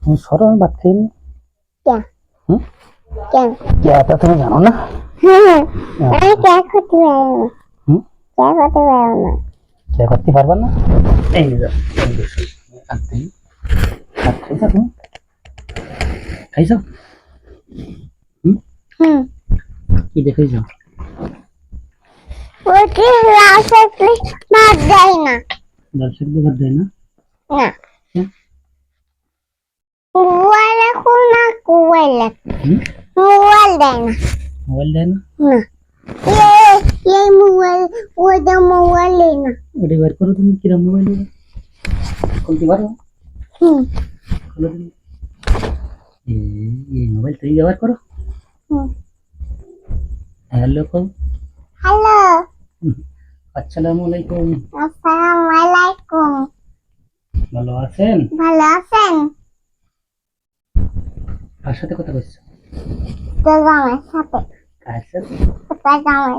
তুমি সরো, আমি ভাত খাইনি। क्या হুম? क्या क्या তা তুমি জানো না? हाँ अरे क्या करते हो হুম? क्या करते हो ना क्या করতে পারবা না? এই যে এই যে, ভাত খাই। ভাত খাইছো তুমি? খাইছো? হুম? हम्म কি দেখাইছো? वो कि रास्ते पे मार जाए ना দর্শক দিয়ে ভাত দেয় না? ना হুম? मोबाइल को ना मोबाइल হুম? मोबाइल देना মোবাইল দেয় না? ना ये मोबाइल वो जो मोबाइल लेना ওটা বের করো, তুমি কিরম মোবাইল খুলতে পারো? हम्म খুলে দিন। এই মোবাইল তুমি ব্যবহার করো? হ্যালো কও। हेलो আসসালামু আলাইকুম। अस्सलाम वालेकुम ভালো আছেন? ভালো আছেন কার সাথে কথা বলছো? তো জামাই সাথে কার সাথে? কোথায় জামাই